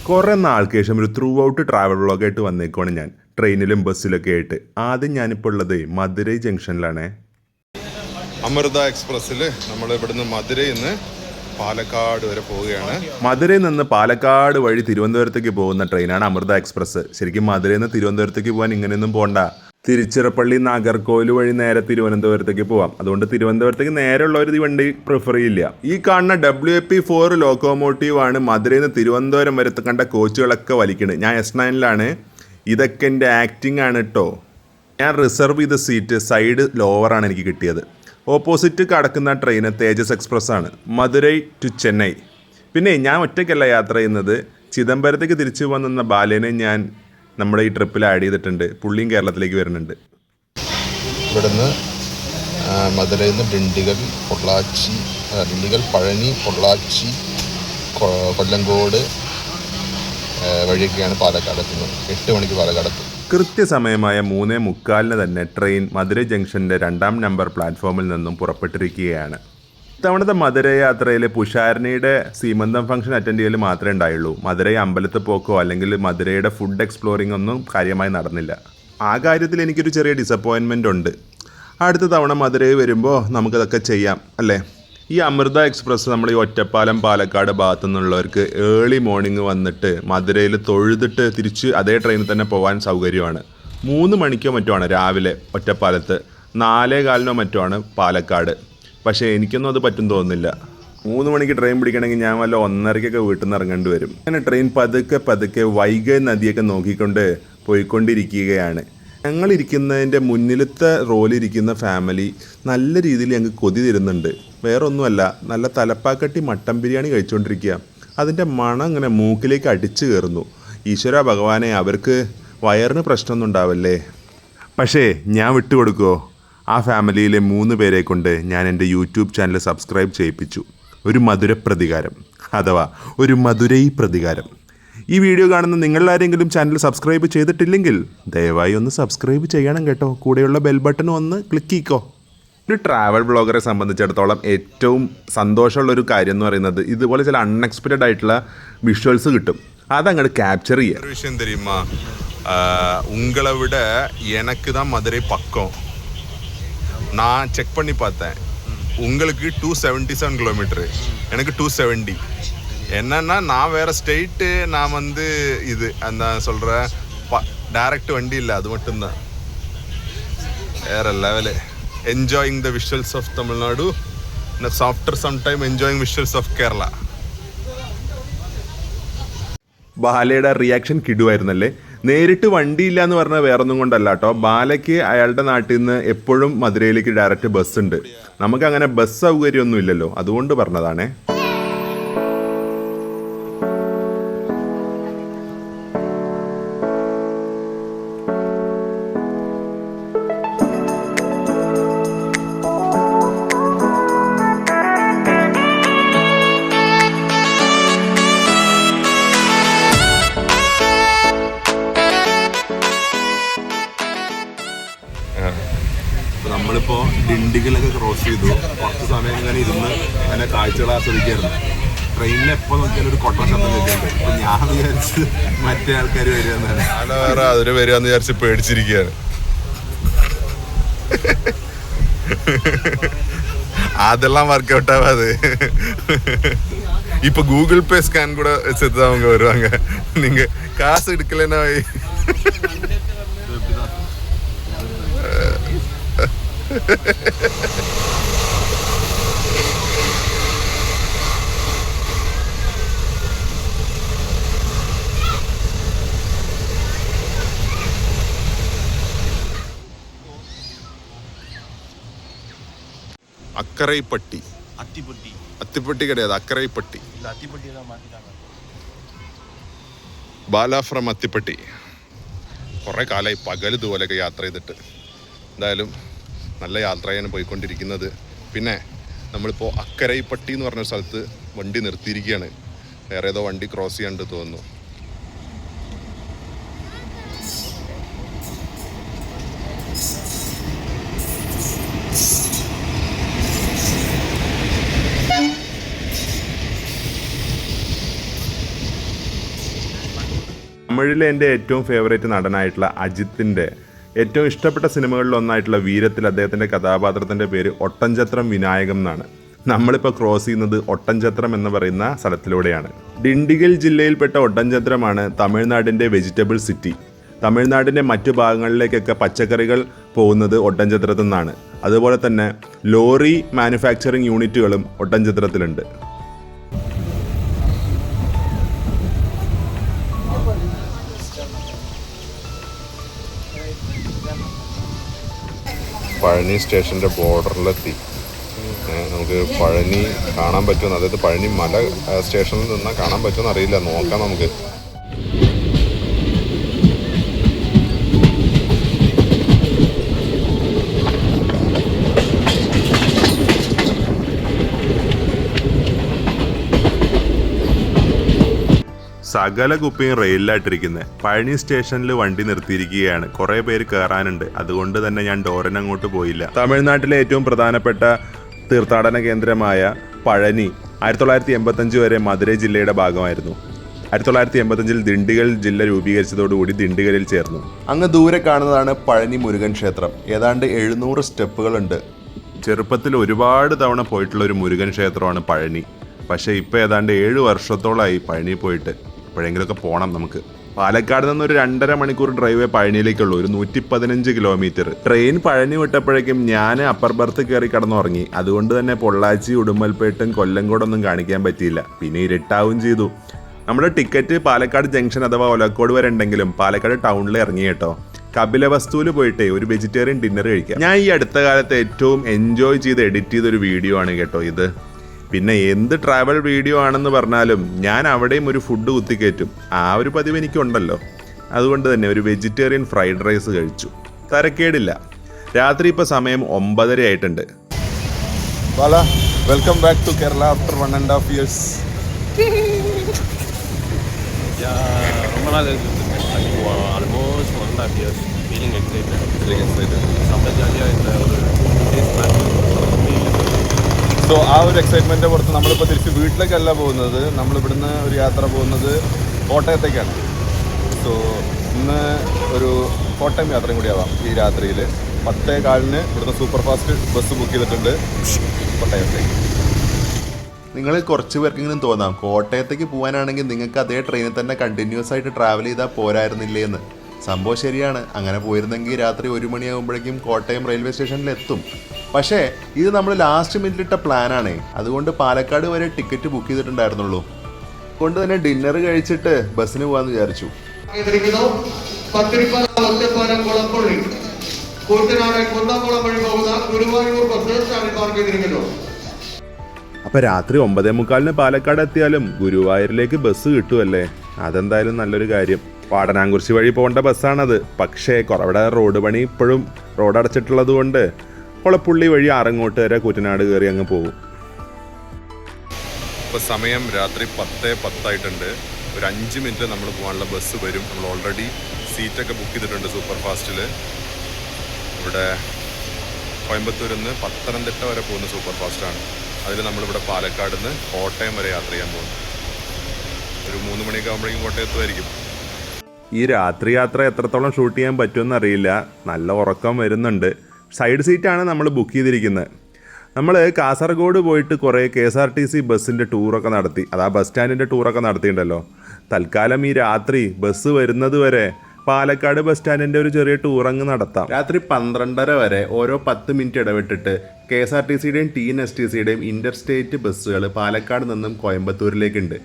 കുറേ നാൾക്ക് ശേഷം ഒരു ത്രൂ ഔട്ട് ട്രാവൽ വ്ളോഗായിട്ട് വന്നേക്കുവാണ് ഞാൻ, ട്രെയിനിലും ബസ്സിലൊക്കെ ആയിട്ട്. ആദ്യം ഞാനിപ്പോൾ ഉള്ളത് മധുരൈ ജംഗ്ഷനിലാണേ. അമൃത എക്സ്പ്രസ്സിൽ നമ്മൾ ഇവിടുന്ന് മധുരയിൽ നിന്ന് പാലക്കാട് വരെ പോവുകയാണ്. മധുരയിൽ നിന്ന് പാലക്കാട് വഴി തിരുവനന്തപുരത്തേക്ക് പോകുന്ന ട്രെയിനാണ് അമൃത എക്സ്പ്രസ്. ശരിക്കും മധുരയിൽ നിന്ന് തിരുവനന്തപുരത്തേക്ക് പോകാൻ ഇങ്ങനെയൊന്നും പോകണ്ട. തിരുച്ചിറപ്പള്ളി നാഗർകോവിൽ വഴി നേരെ തിരുവനന്തപുരത്തേക്ക് പോവാം. അതുകൊണ്ട് തിരുവനന്തപുരത്തേക്ക് നേരെയുള്ളവർ ഈ വണ്ടി പ്രിഫർ ചെയ്യില്ല. ഈ കാണുന്ന WP4 ലോക്കോമോട്ടീവ് ആണ് മധുരയിൽ നിന്ന് തിരുവനന്തപുരം വരെ കണ്ട കോച്ചുകളൊക്കെ വലിക്കുന്നത്. ഞാൻ S9-ലാണ്. ഇതൊക്കെ എൻ്റെ ആക്ടിങ് ആണ് കേട്ടോ. ഞാൻ റിസർവ് ചെയ്ത സീറ്റ് സൈഡ് ലോവറാണ് എനിക്ക് കിട്ടിയത്. ഓപ്പോസിറ്റ് കടക്കുന്ന ട്രെയിൻ തേജസ് എക്സ്പ്രസ് ആണ്, മധുരൈ ടു ചെന്നൈ. പിന്നെ ഞാൻ ഒറ്റയ്ക്കല്ല യാത്ര ചെയ്യുന്നത്. ചിദംബരത്തേക്ക് തിരിച്ചു വന്ന ബാലേനെ ഞാൻ നമ്മുടെ ഈ ട്രിപ്പിൽ ആഡ് ചെയ്തിട്ടുണ്ട്. പുള്ളിയും കേരളത്തിലേക്ക് വരുന്നുണ്ട്. ഇവിടുന്ന് മധുരയിൽ നിന്ന് ഡിണ്ടിഗൽ, പൊള്ളാച്ചി, ഡിണ്ടിഗൽ, പഴനി, പൊള്ളാച്ചി, കൊല്ലങ്കോട് വഴിയൊക്കെയാണ് പാലക്കാട് എത്തുന്നത്. 8 മണിക്ക് പാലക്കാട് എത്തും. കൃത്യസമയമായ 3:45 തന്നെ ട്രെയിൻ മധുരൈ ജംഗ്ഷൻ്റെ 2ാം നമ്പർ പ്ലാറ്റ്ഫോമിൽ നിന്നും പുറപ്പെട്ടിരിക്കുകയാണ്. ഇത്തവണത്തെ മധുരൈ യാത്രയിൽ പുഷാരണിയുടെ സീമന്തം ഫംഗ്ഷൻ അറ്റൻഡ് ചെയ്യൽ മാത്രമേ ഉണ്ടായുള്ളൂ. മധുരൈ അമ്പലത്തിൽ പോക്കോ അല്ലെങ്കിൽ മധുരയുടെ ഫുഡ് എക്സ്പ്ലോറിംഗ് ഒന്നും കാര്യമായി നടന്നില്ല. ആ കാര്യത്തിൽ എനിക്കൊരു ചെറിയ ഡിസപ്പോയിൻമെൻ്റ് ഉണ്ട്. അടുത്ത തവണ മധുരൈ വരുമ്പോൾ നമുക്കതൊക്കെ ചെയ്യാം അല്ലേ. ഈ അമൃത എക്സ്പ്രസ് നമ്മൾ ഈ ഒറ്റപ്പാലം പാലക്കാട് ഭാഗത്തു നിന്നുള്ളവർക്ക് ഏർലി മോർണിംഗ് വന്നിട്ട് മധുരയിൽ തൊഴുതിട്ട് തിരിച്ച് അതേ ട്രെയിനിൽ തന്നെ പോകാൻ സൗകര്യമാണ്. 3 മണിക്കോ മറ്റോ ആണ് രാവിലെ ഒറ്റപ്പാലത്ത്, 4:15 മറ്റോ ആണ് പാലക്കാട്. പക്ഷേ എനിക്കൊന്നും അത് പറ്റും തോന്നുന്നില്ല. 3 മണിക്ക് ട്രെയിൻ പിടിക്കണമെങ്കിൽ ഞാൻ വല്ല 1:30-ക്കൊക്കെ വീട്ടിൽ നിന്ന് ഇറങ്ങേണ്ടി വരും. അങ്ങനെ ട്രെയിൻ പതുക്കെ വൈഗൈ നദിയൊക്കെ നോക്കിക്കൊണ്ട് പോയിക്കൊണ്ടിരിക്കുകയാണ്. ഞങ്ങളിരിക്കുന്നതിൻ്റെ മുന്നിലത്തെ റോലിരിക്കുന്ന ഫാമിലി നല്ല രീതിയിൽ ഞങ്ങൾക്ക് കൊതി തരുന്നുണ്ട്. വേറെ ഒന്നുമല്ല, നല്ല തലപ്പാക്കട്ടി മട്ടൻ ബിരിയാണി കഴിച്ചുകൊണ്ടിരിക്കുക. അതിൻ്റെ മണം അങ്ങനെ മൂക്കിലേക്ക് അടിച്ചു കയറുന്നു. ഈശ്വര ഭഗവാനെ, അവർക്ക് വയറിന് പ്രശ്നമൊന്നും ഉണ്ടാവല്ലേ. പക്ഷേ ഞാൻ വിട്ടുകൊടുക്കുമോ? ആ ഫാമിലിയിലെ 3 പേരെ കൊണ്ട് ഞാൻ എൻ്റെ യൂട്യൂബ് ചാനൽ സബ്സ്ക്രൈബ് ചെയ്യിപ്പിച്ചു. ഒരു മധുര പ്രതികാരം, അഥവാ ഒരു മധുരൈ പ്രതികാരം. ഈ വീഡിയോ കാണുന്ന നിങ്ങളാരെങ്കിലും ചാനൽ സബ്സ്ക്രൈബ് ചെയ്തിട്ടില്ലെങ്കിൽ ദയവായി ഒന്ന് സബ്സ്ക്രൈബ് ചെയ്യണം കേട്ടോ. കൂടെയുള്ള ബെൽ ബട്ടൺ ഒന്ന് ക്ലിക്ക് ചെയ്യിക്കോ. ഒരു ട്രാവൽ ബ്ലോഗറെ സംബന്ധിച്ചിടത്തോളം ഏറ്റവും സന്തോഷമുള്ളൊരു കാര്യം എന്ന് പറയുന്നത് ഇതുപോലെ ചില അൺഎക്സ്പെക്റ്റഡ് ആയിട്ടുള്ള വിഷ്വൽസ് കിട്ടും. അതങ്ങോട്ട് ക്യാപ്ചർ ചെയ്യുക. ഒരു വിഷയം தெரியுமா, உங்களை விட எனக்கு தான் மதுரை பக்கம். நான் செக் பண்ணி பார்த்தேன். உங்களுக்கு 277 கிலோமீட்டரு, எனக்கு 270. என்னன்னா நான் வேற ஸ்டேட்டு, நான் வந்து இது அந்த சொல்கிற டைரக்ட் வண்டி இல்லை, அது மட்டும்தான். வேற level. Enjoying the visuals of Tamil Nadu, after some time enjoying visuals of Kerala. ബാലയുടെ റിയാക്ഷൻ കിടുവായിരുന്നല്ലേ. നേരിട്ട് വണ്ടിയില്ല എന്ന് പറഞ്ഞാൽ വേറൊന്നും കൊണ്ടല്ല കേട്ടോ. ബാലയ്ക്ക് അയാളുടെ നാട്ടിൽ നിന്ന് എപ്പോഴും മധുരയിലേക്ക് ഡയറക്റ്റ് ബസ് ഉണ്ട്. നമുക്കങ്ങനെ ബസ് സൗകര്യമൊന്നും ഇല്ലല്ലോ, അതുകൊണ്ട് പറഞ്ഞതാണേ. നമ്മളിപ്പോൾ ഡിണ്ടിഗലൊക്കെ ക്രോസ് ചെയ്തു. കുറച്ച് സമയം ഇങ്ങനെ ഇരുന്ന് അങ്ങനെ കാഴ്ചകൾ ആസ്വദിക്കായിരുന്നു. ട്രെയിനിൽ എപ്പോൾ നോക്കിയാലും ഒരു കൊട്ട ശബ്ദം കേൾക്കുന്നുണ്ട്. അപ്പം ഞാൻ വിചാരിച്ച് മറ്റേ ആൾക്കാർ വരികയെന്നാണ്. ഞാൻ വേറെ അതിന് വരികയെന്ന് വിചാരിച്ച് പേടിച്ചിരിക്കുകയാണ്. அதெல்லாம் ஒர்க் அவுட் ஆகாது. இப்போ கூகுள் பே ஸ்கேன் கூட வச்சுட்டு தான் அவங்க வருவாங்க. நீங்கள் காசு எடுக்கலைன்னா അക്കരൈപ്പട്ടി. അത്തിപ്പട്ടി கிடையாது, അക്കരൈപ്പട്ടി. ബാല ഫ്രം അത്തിപ്പട്ടി. കുറേ കാലമായി പകൽ ഇതുപോലെയൊക്കെ യാത്ര ചെയ്തിട്ട്. എന്തായാലും നല്ല യാത്രയാണ് പോയിക്കൊണ്ടിരിക്കുന്നത്. പിന്നെ നമ്മളിപ്പോൾ അക്കരൈപ്പട്ടി എന്ന് പറഞ്ഞ സ്ഥലത്ത് വണ്ടി നിർത്തിയിരിക്കുകയാണ്. വേറെ ഏതോ വണ്ടി ക്രോസ് ചെയ്യാണ്ട് തോന്നുന്നു. തമിഴിലെ എൻ്റെ ഏറ്റവും ഫേവറേറ്റ് നടനായിട്ടുള്ള അജിത്തിൻ്റെ ഏറ്റവും ഇഷ്ടപ്പെട്ട സിനിമകളിലൊന്നായിട്ടുള്ള വീരത്തിൽ അദ്ദേഹത്തിൻ്റെ കഥാപാത്രത്തിൻ്റെ പേര് ഒട്ടൻചത്രം വിനായകം എന്നാണ്. നമ്മളിപ്പോൾ ക്രോസ് ചെയ്യുന്നത് ഒട്ടൻചത്രം എന്ന് പറയുന്ന സ്ഥലത്തിലൂടെയാണ്. ഡിണ്ടിഗൽ ജില്ലയിൽപ്പെട്ട ഒട്ടൻചത്രമാണ് തമിഴ്നാടിൻ്റെ വെജിറ്റബിൾ സിറ്റി. തമിഴ്നാടിൻ്റെ മറ്റു ഭാഗങ്ങളിലേക്കൊക്കെ പച്ചക്കറികൾ പോകുന്നത് ഒട്ടൻചത്രത്തിൽ നിന്നാണ്. അതുപോലെ തന്നെ ലോറി മാനുഫാക്ചറിങ് യൂണിറ്റുകളും ഒട്ടൻചത്രത്തിലുണ്ട്. പഴനി സ്റ്റേഷൻ്റെ ബോർഡറിലെത്തി. നമുക്ക് പഴനി കാണാൻ പറ്റുമെന്ന്, അതായത് പഴനി മല സ്റ്റേഷനിൽ നിന്നാൽ കാണാൻ പറ്റുമെന്ന് അറിയില്ല, നോക്കാം നമുക്ക്. സകല കുപ്പിയും റെയിലായിട്ടിരിക്കുന്നത്. പഴനി സ്റ്റേഷനിൽ വണ്ടി നിർത്തിയിരിക്കുകയാണ്. കുറേ പേര് കയറാനുണ്ട്, അതുകൊണ്ട് തന്നെ ഞാൻ ഡോറിന് അങ്ങോട്ട് പോയില്ല. തമിഴ്നാട്ടിലെ ഏറ്റവും പ്രധാനപ്പെട്ട തീർത്ഥാടന കേന്ദ്രമായ പഴനി 1985 വരെ മധുരൈ ജില്ലയുടെ ഭാഗമായിരുന്നു. 1985 ദിണ്ടിഗൽ ജില്ല രൂപീകരിച്ചതോടുകൂടി ദിണ്ടിഗലിൽ ചേർന്നു. അങ്ങ് ദൂരെ കാണുന്നതാണ് പഴനി മുരുകൻ ക്ഷേത്രം. ഏതാണ്ട് 700 സ്റ്റെപ്പുകളുണ്ട്. ചെറുപ്പത്തിൽ ഒരുപാട് തവണ പോയിട്ടുള്ള ഒരു മുരുകൻ ക്ഷേത്രമാണ് പഴനി. പക്ഷേ ഇപ്പോൾ ഏതാണ്ട് 7 വർഷത്തോളമായി പഴനി പോയിട്ട്. എപ്പോഴെങ്കിലുമൊക്കെ പോകണം നമുക്ക്. പാലക്കാട് നിന്ന് ഒരു 2.5 മണിക്കൂർ ഡ്രൈവേ പഴനിയിലേക്കുള്ളൂ, ഒരു 115 കിലോമീറ്റർ. ട്രെയിൻ പഴനി വിട്ടപ്പോഴേക്കും ഞാൻ അപ്പർ ബർത്ത് കയറി കിടന്നുറങ്ങി. അതുകൊണ്ട് തന്നെ പൊള്ളാച്ചി, ഉടുമ്പൽപേട്ടും കൊല്ലങ്കോടൊന്നും കാണിക്കാൻ പറ്റിയില്ല. പിന്നെ ഇരുട്ടാവും ചെയ്തു. നമ്മുടെ ടിക്കറ്റ് പാലക്കാട് ജംഗ്ഷൻ അഥവാ ഒലക്കോട് വരെ ഉണ്ടെങ്കിലും പാലക്കാട് ടൗണിൽ ഇറങ്ങി കേട്ടോ. കപിലവസ്തുവിൽ പോയിട്ടേ ഒരു വെജിറ്റേറിയൻ ഡിന്നർ കഴിക്കാം. ഞാൻ ഈ അടുത്ത കാലത്ത് ഏറ്റവും എൻജോയ് ചെയ്ത് എഡിറ്റ് ചെയ്തൊരു വീഡിയോ ആണ് കേട്ടോ ഇത്. പിന്നെ എന്ത് ട്രാവൽ വീഡിയോ ആണെന്ന് പറഞ്ഞാലും ഞാൻ അവിടെയും ഒരു ഫുഡ് കുത്തിക്കയറ്റും. ആ ഒരു പതിവ് എനിക്കുണ്ടല്ലോ. അതുകൊണ്ട് തന്നെ ഒരു വെജിറ്റേറിയൻ ഫ്രൈഡ് റൈസ് കഴിച്ചു. തരക്കേടില്ല. രാത്രി ഇപ്പോൾ സമയം 9:30 ആയിട്ടുണ്ട്. Welcome back to Kerala after 1.5 years. ரொம்ப நாள் ஆல்மோஸ்ட் 1.5 years. Feeling excited. ரொம்ப ஜாலியாக இந்த ஒரு டேஸ் பிளான். സോ ആ ഒരു എക്സൈറ്റ്മെൻറ്റിൻ്റെ പുറത്ത് നമ്മളിപ്പോൾ തിരിച്ച് വീട്ടിലേക്കല്ല പോകുന്നത്. നമ്മളിവിടുന്ന് ഒരു യാത്ര പോകുന്നത് കോട്ടയത്തേക്കാണ്. സോ ഇന്ന് ഒരു കോട്ടയം യാത്രയും കൂടി ആവാം ഈ രാത്രിയിൽ. 10:15 ഇവിടുന്ന് സൂപ്പർ ഫാസ്റ്റ് ബസ് ബുക്ക് ചെയ്തിട്ടുണ്ട് കോട്ടയത്തേക്ക്. നിങ്ങളിൽ കുറച്ച് പേർക്കെങ്കിലും തോന്നാം കോട്ടയത്തേക്ക് പോകാനാണെങ്കിൽ നിങ്ങൾക്ക് അതേ ട്രെയിനിൽ തന്നെ കണ്ടിന്യൂസ് ആയിട്ട് ട്രാവൽ ചെയ്താൽ പോരായിരുന്നില്ലേ എന്ന്. സംഭവം ശരിയാണ്. അങ്ങനെ പോയിരുന്നെങ്കിൽ രാത്രി 1 മണിയാകുമ്പോഴേക്കും കോട്ടയം റെയിൽവേ സ്റ്റേഷനിൽ എത്തും. പക്ഷേ ഇത് നമ്മൾ ലാസ്റ്റ് മിനിറ്റിട്ട പ്ലാനാണേ. അതുകൊണ്ട് പാലക്കാട് വരെ ടിക്കറ്റ് ബുക്ക് ചെയ്തിട്ടുണ്ടായിരുന്നുള്ളൂ. അതുകൊണ്ട് തന്നെ ഡിന്നർ കഴിച്ചിട്ട് ബസ്സിന് പോകാമെന്ന് വിചാരിച്ചു. അപ്പോൾ രാത്രി 9:45 പാലക്കാട് എത്തിയാലും ഗുരുവായൂരിലേക്ക് ബസ് കിട്ടുമല്ലേ? അതെന്തായാലും നല്ലൊരു കാര്യം. പാടനാംകുറിശി വഴി പോകേണ്ട ബസ്സാണത്. പക്ഷേ അവിടെ റോഡ് പണി ഇപ്പോഴും റോഡ് അടച്ചിട്ടുള്ളത് കൊണ്ട് കൊളപ്പുള്ളി വഴി ആറങ്ങോട്ട് വരെ കുട്ടനാട് കയറി അങ്ങ് പോകും. ഇപ്പോൾ സമയം രാത്രി 10:10 ആയിട്ടുണ്ട്. ഒരു 5 മിനിറ്റ് നമ്മൾ പോകാനുള്ള ബസ് വരും. നമ്മൾ ഓൾറെഡി സീറ്റൊക്കെ ബുക്ക് ചെയ്തിട്ടുണ്ട് സൂപ്പർ ഫാസ്റ്റിൽ. ഇവിടെ കോയമ്പത്തൂരിൽ നിന്ന് പത്തനംതിട്ട വരെ പോകുന്ന സൂപ്പർ ഫാസ്റ്റാണ്. അതിൽ നമ്മളിവിടെ പാലക്കാട് നിന്ന് കോട്ടയം വരെ യാത്ര ചെയ്യാൻ പോകുന്നു. ഒരു 3 മണിയൊക്കെ ആകുമ്പോഴേക്കും കോട്ടയത്തുമായിരിക്കും. ഈ രാത്രി യാത്ര എത്രത്തോളം ഷൂട്ട് ചെയ്യാൻ പറ്റുമെന്ന് അറിയില്ല. നല്ല ഉറക്കം വരുന്നുണ്ട്. സൈഡ് സീറ്റാണ് നമ്മൾ ബുക്ക് ചെയ്തിരിക്കുന്നത്. നമ്മൾ കാസർഗോഡ് പോയിട്ട് കുറേ KSRTC ബസ്സിൻ്റെ ടൂറൊക്കെ നടത്തി. അതാ ബസ് സ്റ്റാൻഡിൻ്റെ ടൂറൊക്കെ നടത്തിയിട്ടുണ്ടല്ലോ. തൽക്കാലം ഈ രാത്രി ബസ് വരുന്നത് വരെ പാലക്കാട് ബസ് സ്റ്റാൻഡിൻ്റെ ഒരു ചെറിയ ടൂറങ്ങ് നടത്താം. രാത്രി 12:30 വരെ ഓരോ 10 മിനിറ്റ് ഇടവിട്ടിട്ട് KSRTCയുടെയും TNSTCയുടെയും ഇൻ്റർ സ്റ്റേറ്റ് ബസ്സുകൾ പാലക്കാട് നിന്നും കോയമ്പത്തൂരിലേക്കുണ്ട്.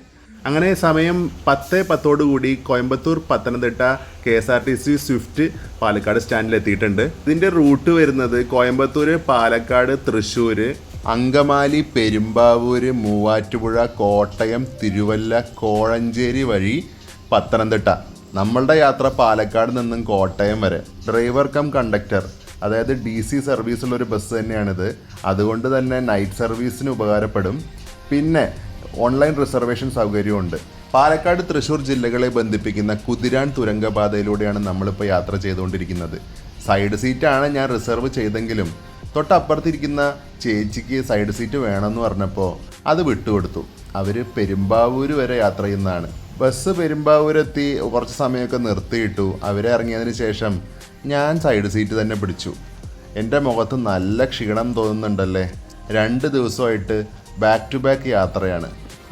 അങ്ങനെ സമയം 10:10 കോയമ്പത്തൂർ പത്തനംതിട്ട KSRTC സ്വിഫ്റ്റ് പാലക്കാട് സ്റ്റാൻഡിൽ എത്തിയിട്ടുണ്ട്. ഇതിൻ്റെ റൂട്ട് വരുന്നത് കോയമ്പത്തൂർ, പാലക്കാട്, തൃശ്ശൂർ, അങ്കമാലി, പെരുമ്പാവൂർ, മൂവാറ്റുപുഴ, കോട്ടയം, തിരുവല്ല, കോഴഞ്ചേരി വഴി പത്തനംതിട്ട. നമ്മളുടെ യാത്ര പാലക്കാട് നിന്നും കോട്ടയം വരെ. ഡ്രൈവർ കം കണ്ടക്ടർ, അതായത് DC സർവീസുള്ളൊരു ബസ് തന്നെയാണിത്. അതുകൊണ്ട് തന്നെ നൈറ്റ് സർവീസിന് ഉപകാരപ്പെടും. പിന്നെ ഓൺലൈൻ റിസർവേഷൻ സൗകര്യമുണ്ട്. പാലക്കാട്, തൃശ്ശൂർ ജില്ലകളെ ബന്ധിപ്പിക്കുന്ന കുതിരാൻ തുരങ്കപാതയിലൂടെയാണ് നമ്മളിപ്പോൾ യാത്ര ചെയ്തുകൊണ്ടിരിക്കുന്നത്. സൈഡ് സീറ്റാണ് ഞാൻ റിസർവ് ചെയ്തെങ്കിലും തൊട്ടപ്പുറത്തിരിക്കുന്ന ചേച്ചിക്ക് സൈഡ് സീറ്റ് വേണമെന്ന് പറഞ്ഞപ്പോൾ അത് വിട്ടുകൊടുത്തു. അവർ പെരുമ്പാവൂർ വരെ യാത്ര ചെയ്യുന്നതാണ്. ബസ് പെരുമ്പാവൂരെത്തി കുറച്ച് സമയമൊക്കെ നിർത്തിയിട്ടു. അവരെ ഇറങ്ങിയതിന് ശേഷം ഞാൻ സൈഡ് സീറ്റ് തന്നെ പിടിച്ചു. എൻ്റെ മുഖത്ത് നല്ല ക്ഷീണം തോന്നുന്നുണ്ടല്ലേ. 2 ദിവസമായിട്ട് ബാക്ക് ടു ബാക്ക് യാത്രയാണ്.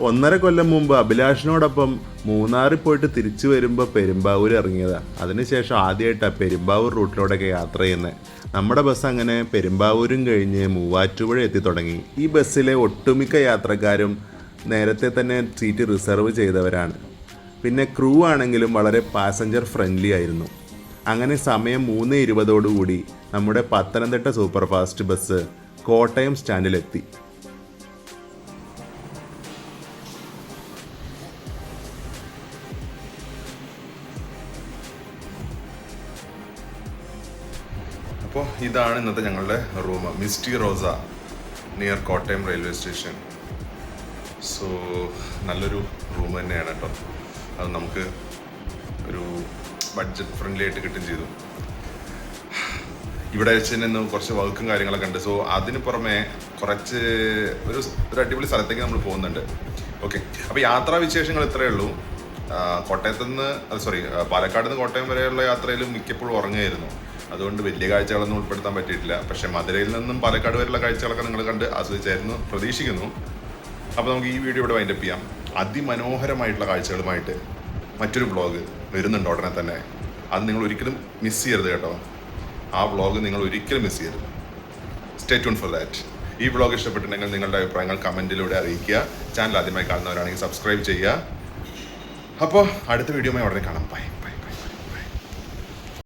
1.5 കൊല്ലം മുമ്പ് അഭിലാഷിനോടൊപ്പം മൂന്നാറിൽ പോയിട്ട് തിരിച്ചു വരുമ്പോൾ പെരുമ്പാവൂർ ഇറങ്ങിയതാണ്. അതിനുശേഷം ആദ്യമായിട്ടാണ് പെരുമ്പാവൂർ റൂട്ടിലൂടെയൊക്കെ യാത്ര ചെയ്യുന്നത്. നമ്മുടെ ബസ് അങ്ങനെ പെരുമ്പാവൂരും കഴിഞ്ഞ് മൂവാറ്റുപുഴ എത്തി തുടങ്ങി. ഈ ബസ്സിലെ ഒട്ടുമിക്ക യാത്രക്കാരും നേരത്തെ തന്നെ സീറ്റ് റിസർവ് ചെയ്തവരാണ്. പിന്നെ ക്രൂ ആണെങ്കിലും വളരെ പാസഞ്ചർ ഫ്രണ്ട്ലി ആയിരുന്നു. അങ്ങനെ സമയം 3:20 നമ്മുടെ Pathanamthitta super fast bus Kottayam സ്റ്റാൻഡിലെത്തി. അപ്പോൾ ഇതാണ് ഇന്നത്തെ ഞങ്ങളുടെ room, misty rosa near Kottayam railway station. So നല്ലൊരു റൂം തന്നെയാണ് കേട്ടോ. അത് നമുക്ക് ഒരു ബഡ്ജറ്റ് ഫ്രണ്ട്ലി ആയിട്ട് കിട്ടുകയും ചെയ്തു. ഇവിടെ വെച്ച് തന്നെ കുറച്ച് വർക്കും കാര്യങ്ങളൊക്കെ ഉണ്ട്. സോ അതിന് പുറമെ കുറച്ച് ഒരു അടിപൊളി സ്ഥലത്തേക്ക് നമ്മൾ പോകുന്നുണ്ട്. ഓക്കെ, അപ്പോൾ യാത്രാ വിശേഷങ്ങൾ ഇത്രയേ ഉള്ളൂ. കോട്ടയത്ത് നിന്ന് പാലക്കാട് നിന്ന് കോട്ടയം വരെയുള്ള യാത്രയിൽ മിക്കപ്പോഴും ഉറങ്ങുമായിരുന്നു. അതുകൊണ്ട് വലിയ കാഴ്ചകളൊന്നും ഉൾപ്പെടുത്താൻ പറ്റിയിട്ടില്ല. പക്ഷേ മധുരയിൽ നിന്നും പാലക്കാട് വരെയുള്ള കാഴ്ചകളൊക്കെ നിങ്ങൾ കണ്ട് ആസ്വദിച്ചായിരുന്നു പ്രതീക്ഷിക്കുന്നു. അപ്പോൾ നമുക്ക് ഈ വീഡിയോ ഇവിടെ വൈൻഡപ്പ് ചെയ്യാം. അതിമനോഹരമായിട്ടുള്ള കാഴ്ചകളുമായിട്ട് മറ്റൊരു വ്ളോഗ് വരുന്നുണ്ട് ഉടനെ തന്നെ. അത് നിങ്ങൾ ഒരിക്കലും മിസ് ചെയ്യരുത് കേട്ടോ. ആ വ്ളോഗ് നിങ്ങൾ ഒരിക്കലും മിസ് ചെയ്യരുത്. Stay tune for that. ഈ വ്ളോഗ് ഇഷ്ടപ്പെട്ടിട്ടുണ്ടെങ്കിൽ നിങ്ങളുടെ അഭിപ്രായങ്ങൾ കമൻറ്റിലൂടെ അറിയിക്കുക. ചാനൽ ആദ്യമായി കാണുന്നവരാണെങ്കിൽ സബ്സ്ക്രൈബ് ചെയ്യുക. അപ്പോൾ അടുത്ത വീഡിയോയുമായി ഉടനെ കാണാം. ബൈ.